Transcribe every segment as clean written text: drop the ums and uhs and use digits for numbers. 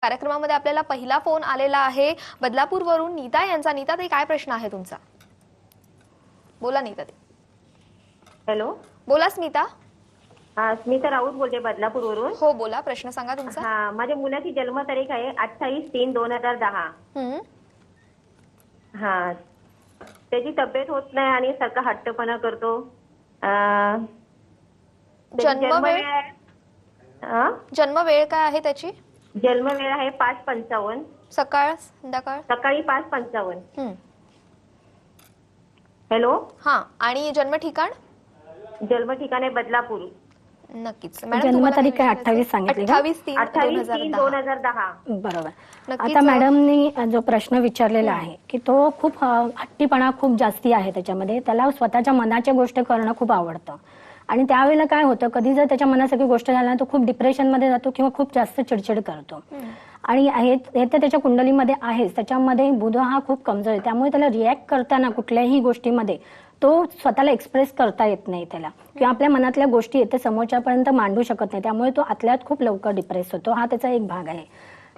कार्यक्रमामध्ये आपल्याला पहिला फोन आलेला आहे बदलापूरवरून नीता यांचा। नीता ताई, काय प्रश्न आहे तुमचा? बोला नीता ताई। हॅलो, बोला स्मिता। स्मिता राऊत बोलते बदलापूरवरून। हो बोला, प्रश्न सांगा तुमचा। माझ्या मुलाची जन्मतारीख आहे 28/3/2010। त्याची तब्येत होत नाही आणि सारखा हट्टपणा करतो। जन्म वेळ काय आहे त्याची? जन्म वेळ आहे 5:55 सकाळ संध्याकाळ? सकाळी 5:55। हॅलो, हां, आणि जन्म ठिकाण? जन्म ठिकाण आहे बदलापूर। नक्कीच मॅडम, जन्मतारीख 28 सांगितली का? 28/3/2010 बरोबर। आता मॅडमनी जो प्रश्न विचारलेला आहे की तो खूप हट्टीपणा खूप जास्ती आहे त्याच्यामध्ये, त्याला स्वतःच्या मनाच्या गोष्ट करणं खूप आवडतं आणि त्यावेळेला काय होतं, कधी जर त्याच्या मनासारखी गोष्ट झाली ना तो खूप डिप्रेशन मध्ये जातो किंवा खूप जास्त चिडचिड करतो। आणि हे तर त्याच्या कुंडलीमध्ये आहेच, त्याच्यामध्ये बुध हा खूप कमजोर आहे, त्यामुळे त्याला रिॲक्ट करताना कुठल्याही गोष्टीमध्ये तो स्वतःला एक्सप्रेस करता येत नाही त्याला, किंवा आपल्या मनातल्या गोष्टी ते समोरच्यापर्यंत मांडू शकत नाही, त्यामुळे तो आतल्यात खूप लवकर डिप्रेस होतो। हा त्याचा एक भाग आहे।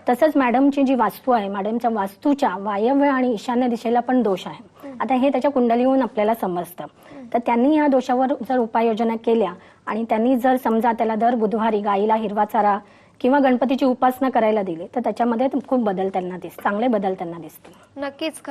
तसंच मॅडमची जी वास्तू आहे, मॅडमच्या वास्तूच्या वायव्य आणि ईशान्य दिशेला पण दोष आहे। आता हे त्याच्या कुंडलीहून आपल्याला समजतं, तर त्यांनी या दोषावर जर उपाययोजना केल्या आणि त्यांनी जर समजा त्याला दर बुधवारी गाईला हिरवा चारा किंवा गणपतीची उपासना करायला दिली तर त्याच्यामध्ये खूप बदल त्यांना चांगले बदल त्यांना दिसतील। नक्कीच।